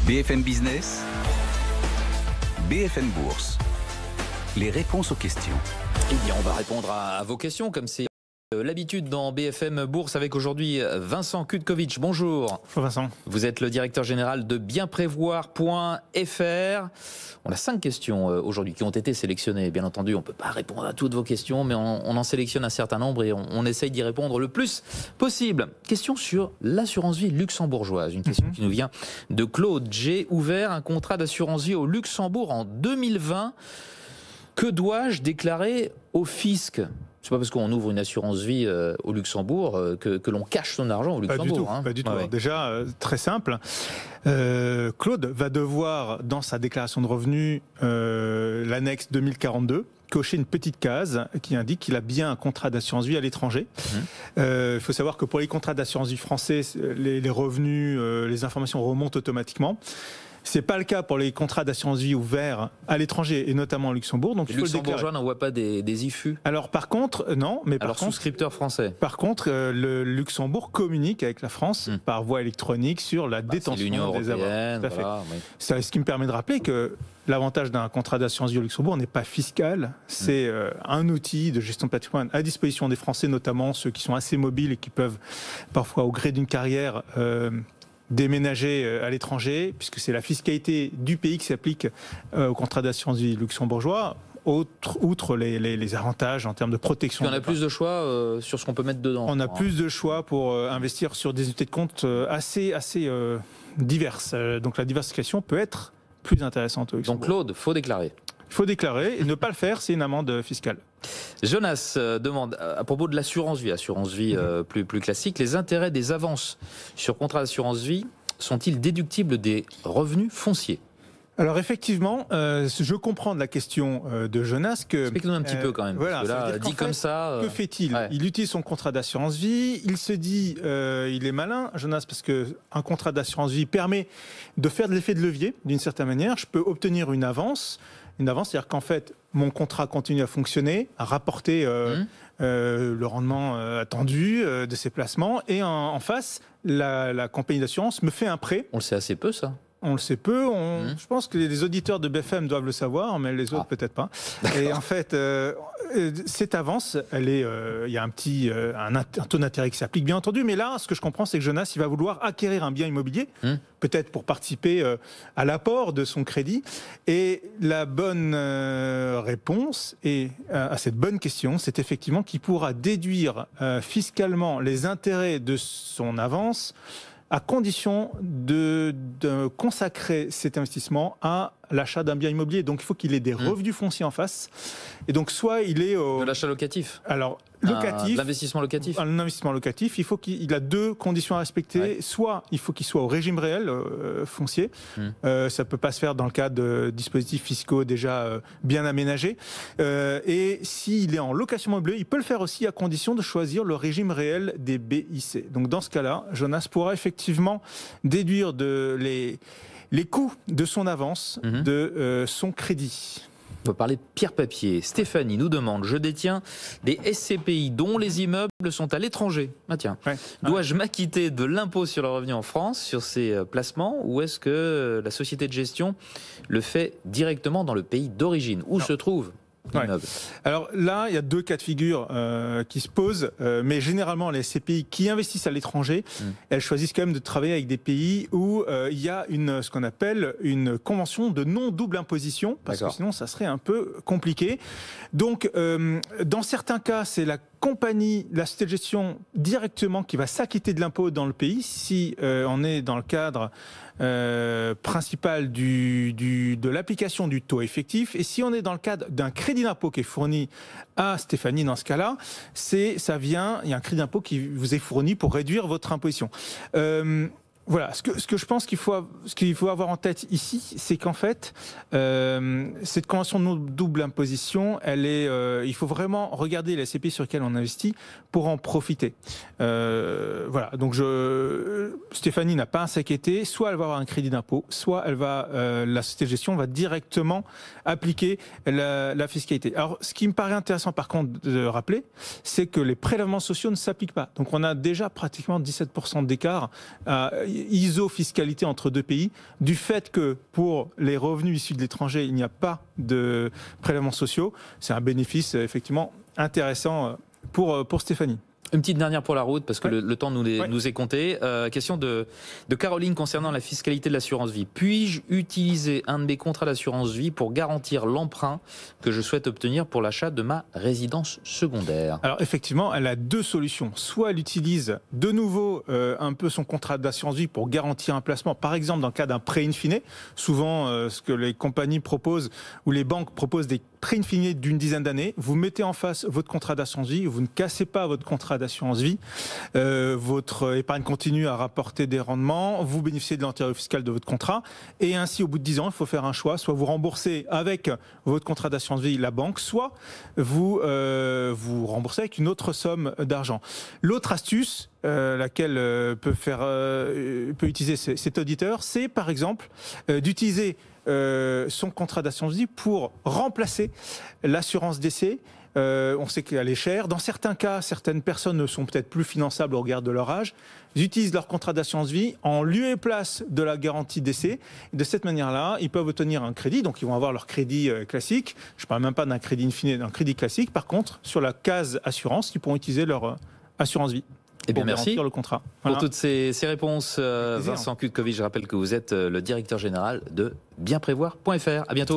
BFM Business, BFM Bourse. Les réponses aux questions. Eh bien, on va répondre à vos questions, comme c'est l'habitude dans BFM Bourse, avec aujourd'hui Vincent Kutkovitch. Bonjour. Bonjour Vincent. Vous êtes le directeur général de bienprévoir.fr. On a 5 questions aujourd'hui qui ont été sélectionnées. Bien entendu, on ne peut pas répondre à toutes vos questions, mais on en sélectionne un certain nombre et on essaye d'y répondre le plus possible. Question sur l'assurance vie luxembourgeoise. Une question qui nous vient de Claude. J'ai ouvert un contrat d'assurance vie au Luxembourg en 2020. Que dois-je déclarer au fisc ? C'est pas parce qu'on ouvre une assurance vie au Luxembourg que l'on cache son argent au Luxembourg. Pas du tout. Ouais. Déjà, très simple. Claude va devoir, dans sa déclaration de revenus, l'annexe 2042, cocher une petite case qui indique qu'il a bien un contrat d'assurance vie à l'étranger. Il faut savoir que pour les contrats d'assurance vie français, les revenus, les informations remontent automatiquement. C'est pas le cas pour les contrats d'assurance vie ouverts à l'étranger et notamment au Luxembourg. Donc les Luxembourgeois n'envoient pas des IFU. Alors par contre, non. Mais par contre, souscripteurs français. Par contre, le Luxembourg communique avec la France par voie électronique sur la détention des avoirs. Tout à fait. Voilà, oui. C'est ce qui me permet de rappeler que l'avantage d'un contrat d'assurance vie au Luxembourg n'est pas fiscal. C'est un outil de gestion de patrimoine à disposition des Français, notamment ceux qui sont assez mobiles et qui peuvent parfois, au gré d'une carrière, déménager à l'étranger, puisque c'est la fiscalité du pays qui s'applique au contrat d'assurance vie luxembourgeois, outre les avantages en termes de protection. On a plus de choix sur ce qu'on peut mettre dedans. On a plus de choix pour investir sur des unités de compte assez diverses. Donc la diversification peut être plus intéressante au Luxembourg. Donc Claude, faut déclarer. Il faut déclarer, et ne pas le faire, c'est une amende fiscale. Jonas demande, à propos de l'assurance vie plus classique, les intérêts des avances sur contrat d'assurance vie sont-ils déductibles des revenus fonciers ? Alors effectivement, je comprends de la question de Jonas que... Explique-nous un petit peu quand même, voilà, parce que là, dit comme ça... Que fait-il ? Ouais. Il utilise son contrat d'assurance vie, il se dit, il est malin, Jonas, parce qu'un contrat d'assurance vie permet de faire de l'effet de levier, d'une certaine manière. Je peux obtenir une avance, c'est-à-dire qu'en fait, mon contrat continue à fonctionner, à rapporter le rendement attendu de ses placements, et en face, la compagnie d'assurance me fait un prêt. On le sait assez peu, ça. On le sait peu. Je pense que les auditeurs de BFM doivent le savoir, mais les autres peut-être pas. Et en fait, cette avance, il y a un taux d'intérêt qui s'applique, bien entendu. Mais là, ce que je comprends, c'est que Jonas, il va vouloir acquérir un bien immobilier, peut-être pour participer à l'apport de son crédit. Et la bonne réponse à cette bonne question, c'est effectivement qu'il pourra déduire fiscalement les intérêts de son avance, à condition de consacrer cet investissement à l'achat d'un bien immobilier. Donc il faut qu'il ait des revenus fonciers en face. Et donc soit il est de l'achat locatif. Alors locatif, l'investissement locatif. Un investissement locatif, il faut qu'il a 2 conditions à respecter. Ouais. Soit il faut qu'il soit au régime réel foncier. Ça peut pas se faire dans le cadre de dispositifs fiscaux déjà bien aménagés. Et s'il est en location meublée, il peut le faire aussi à condition de choisir le régime réel des BIC. Donc dans ce cas-là, Jonas pourra effectivement déduire les coûts de son avance de son crédit. On va parler de pierre papier. Stéphanie nous demande, je détiens des SCPI dont les immeubles sont à l'étranger. Ah tiens, dois-je m'acquitter de l'impôt sur le revenu en France sur ces placements, ou est-ce que la société de gestion le fait directement dans le pays d'origine où se trouve l'immeuble ? Alors là, il y a 2 cas de figure qui se posent, mais généralement les SCPI qui investissent à l'étranger, elles choisissent quand même de travailler avec des pays où il y a ce qu'on appelle une convention de non-double imposition, parce que sinon ça serait un peu compliqué. Donc dans certains cas, c'est la société de gestion directement qui va s'acquitter de l'impôt dans le pays, si on est dans le cadre principal de l'application du taux effectif. Et si on est dans le cadre d'un crédit d'impôt qui est fourni à Stéphanie, dans ce cas-là, il y a un crédit d'impôt qui vous est fourni pour réduire votre imposition. Voilà, ce que je pense qu'il faut avoir en tête ici, c'est qu'en fait, cette convention de double imposition, il faut vraiment regarder les SCPI sur lesquels on investit pour en profiter. Voilà, donc Stéphanie n'a pas à s'inquiéter, soit elle va avoir un crédit d'impôt, soit la société de gestion va directement appliquer la fiscalité. Alors, ce qui me paraît intéressant par contre de rappeler, c'est que les prélèvements sociaux ne s'appliquent pas. Donc on a déjà pratiquement 17% d'écart. iso-fiscalité entre deux pays, du fait que pour les revenus issus de l'étranger, il n'y a pas de prélèvements sociaux. C'est un bénéfice effectivement intéressant pour Stéphanie. Une petite dernière pour la route, parce que le temps nous est compté. Question de Caroline concernant la fiscalité de l'assurance vie. Puis-je utiliser un de mes contrats d'assurance vie pour garantir l'emprunt que je souhaite obtenir pour l'achat de ma résidence secondaire? Alors effectivement, elle a deux solutions. Soit elle utilise de nouveau un peu son contrat d'assurance vie pour garantir un placement, par exemple dans le cas d'un prêt in fine. Souvent, ce que les compagnies proposent ou les banques proposent des prêts in fine d'une dizaine d'années. Vous mettez en face votre contrat d'assurance vie, vous ne cassez pas votre contrat d'assurance vie, votre épargne continue à rapporter des rendements, vous bénéficiez de l'antérieur fiscal de votre contrat, et ainsi au bout de 10 ans, il faut faire un choix, soit vous remboursez avec votre contrat d'assurance vie la banque, soit vous remboursez avec une autre somme d'argent. L'autre astuce, laquelle peut utiliser cet auditeur, c'est par exemple d'utiliser son contrat d'assurance vie pour remplacer l'assurance décès. On sait qu'elle est chère. Dans certains cas, certaines personnes ne sont peut-être plus finançables au regard de leur âge. Ils utilisent leur contrat d'assurance vie en lieu et place de la garantie décès. Et de cette manière-là, ils peuvent obtenir un crédit. Donc, ils vont avoir leur crédit classique. Je ne parle même pas d'un crédit in fine, d'un crédit classique. Par contre, sur la case assurance, ils pourront utiliser leur assurance vie. Eh bien, merci le contrat. Pour toutes ces réponses. Vincent Kutkovic, je rappelle que vous êtes le directeur général de bienprévoir.fr. À bientôt.